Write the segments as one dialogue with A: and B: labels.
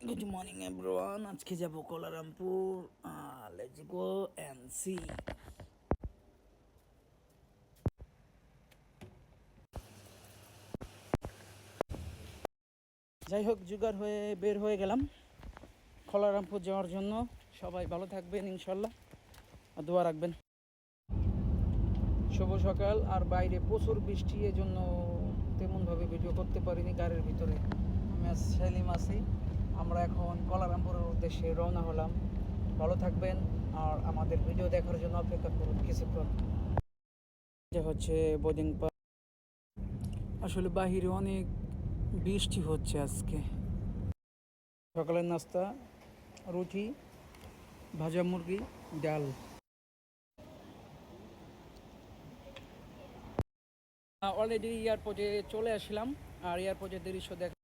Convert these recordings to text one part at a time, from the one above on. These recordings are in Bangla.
A: Good morning everyone. আজকে যাব Kuala Lumpur. Let's go and see. যাই হোক, জোগাড় হয়ে বের হয়ে গেলাম কোলারামপুর যাওয়ার জন্য। সবাই ভালো থাকবেন ইনশাল্লাহ, আর দোয়া রাখবেন। শুভ সকাল। আর বাইরে প্রচুর বৃষ্টি, এর জন্য তেমনভাবে ভিডিও করতে পারিনি। গাড়ির ভিতরে আমি সেলিম আছি। আমরা এখন কোলারামপুরের উদ্দেশ্যে রওনা হলাম। ভালো থাকবেন আর আমাদের ভিডিও দেখার জন্য অপেক্ষা করুন কিছুক্ষণ। এটা হচ্ছে বোর্ডিং পাস। আসলে বাহিরে অনেক বৃষ্টি হচ্ছে আজকে। সকালের নাস্তা রুটি, ভাজা মুরগি, ডাল। অলরেডি এয়ারপোর্টে চলে আসলাম। আর এয়ারপোর্টের দৃশ্য দেখা,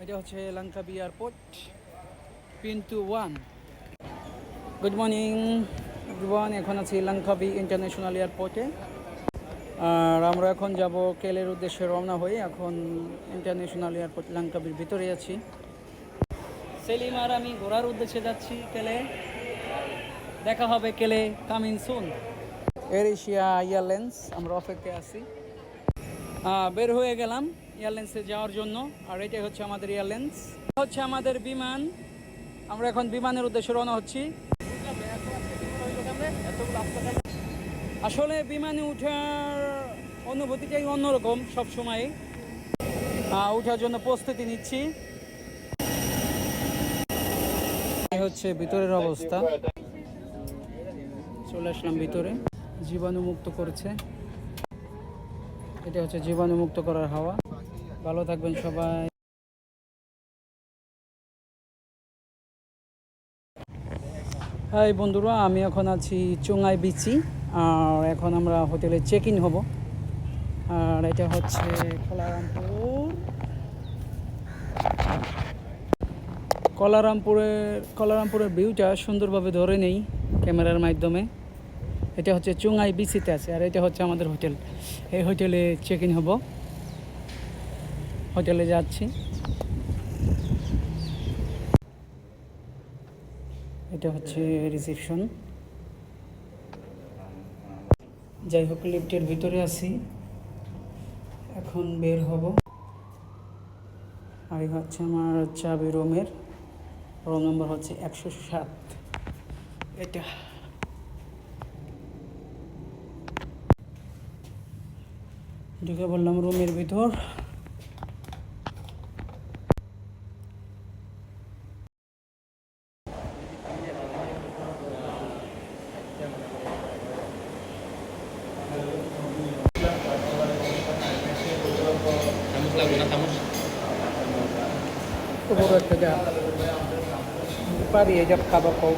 A: এটা হচ্ছে লাংকাবি এয়ারপোর্ট পিন্টু 1। Good morning everyone. এখন আছি লাংকাবি ইন্টারন্যাশনাল এয়ারপোর্টে। আর আমরা এখন যাব কেলের উদ্দেশ্যে রওনা হয়ে। এখন ইন্টারন্যাশনাল এয়ারপোর্ট লাংকাবির ভিতরে আছি। সেলিম আর আমি ঘোরার উদ্দেশ্যে যাচ্ছি কেলে। দেখা হবে কেলে, coming soon. Air Asia airlines, আমরা অপেক্ষায় আছি। বের হয়ে গেলাম এয়ারলাইন্সে যাওয়ার জন্য। আর এটাই হচ্ছে আমাদের এয়ারলাইন্স, হচ্ছে আমাদের বিমান। আমরা এখন বিমানের উদ্দেশ্যে রওনা হচ্ছি। আসলে বিমানে ওঠার অনুভূতিটাই অন্যরকম সব সময়। ওঠার জন্য প্রস্তুতি নিচ্ছি। এই হচ্ছে ভিতরের অবস্থা। চলে আসলাম ভিতরে। জীবাণুমুক্ত করছে, এটা হচ্ছে জীবাণুমুক্ত করার হাওয়া। ভালো থাকবেন সবাই। হাই বন্ধুরা, আমি এখন আছি চোঙাই বিচি। আর এখন আমরা হোটেলে চেক ইন হব। আর এটা হচ্ছে কোলারামপুরের ভিউটা সুন্দরভাবে ধরে নেই ক্যামেরার মাধ্যমে। এটা হচ্ছে চোঙাই বিচিতে আছে। আর এটা হচ্ছে আমাদের হোটেল। এই হোটেলে চেক ইন হব। হোটেলে যাচ্ছি। এটা হচ্ছে রিসেপশন। যাই হোক, লিফটের ভিতরে আছি, এখন বের হব। আর এই হচ্ছে আমার চাবি রুমের। রুম নম্বর হচ্ছে 107। এটা ঢুকে বললাম রুমের ভিতর। তো বড় একটা যা পারি এই যা খাবার খাও।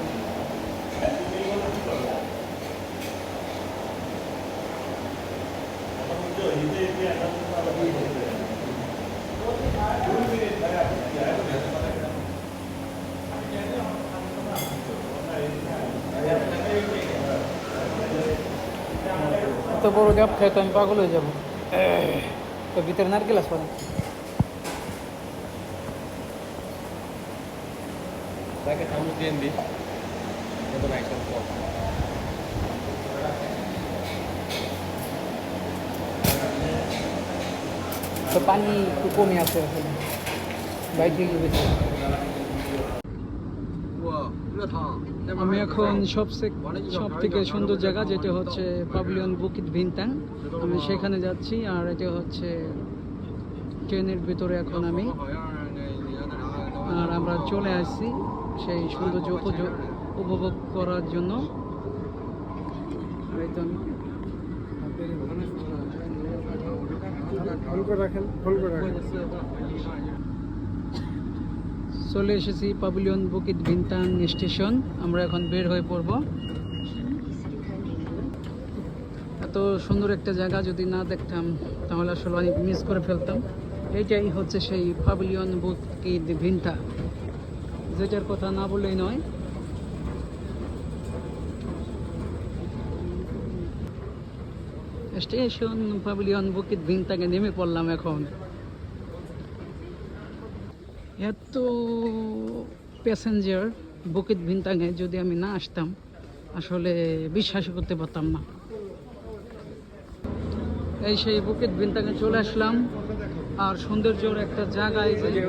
A: এত বড় জাপ খাই তো আমি পাগল হয়ে যাবো। তো ভিতরে নারকেল আসবে না। তো পানি একটু কমে আছে আসলে, বাইরে ভিতরে। আমি এখন সব থেকে সুন্দর জায়গা, যেটা হচ্ছে পাভিলিয়ন বুকিট ভিনতাং, আমি সেখানে যাচ্ছি। আর এটা হচ্ছে ট্রেনের ভিতরে এখন আমি। আর আমরা চলে আসছি সেই সৌন্দর্য উপভোগ করার জন্য। চলে এসেছি পাভিলিয়ন বুকিট ভিনতাং স্টেশন। আমরা এখন বের হয়ে পড়ব। এত সুন্দর একটা জায়গা যদি না দেখতাম তাহলে আসলে অনেক মিস করে ফেলতাম। এইটাই হচ্ছে সেই পাভিলিয়ন বুকিট ভিনতাং, যেটার কথা না বললেই নয়। স্টেশন পাভিলিয়ন বুকিট ভিনতাংয়ে নেমে পড়লাম এখন। এত প্যাসেঞ্জার বুকিত ভিনতাঙে যদি আমি না আসতাম আসলে বিশ্বাসই করতে পারতাম না। এই সেই বুকিত ভিনতাঙে চলে আসলাম, আর সৌন্দর্যর একটা জায়গায় যে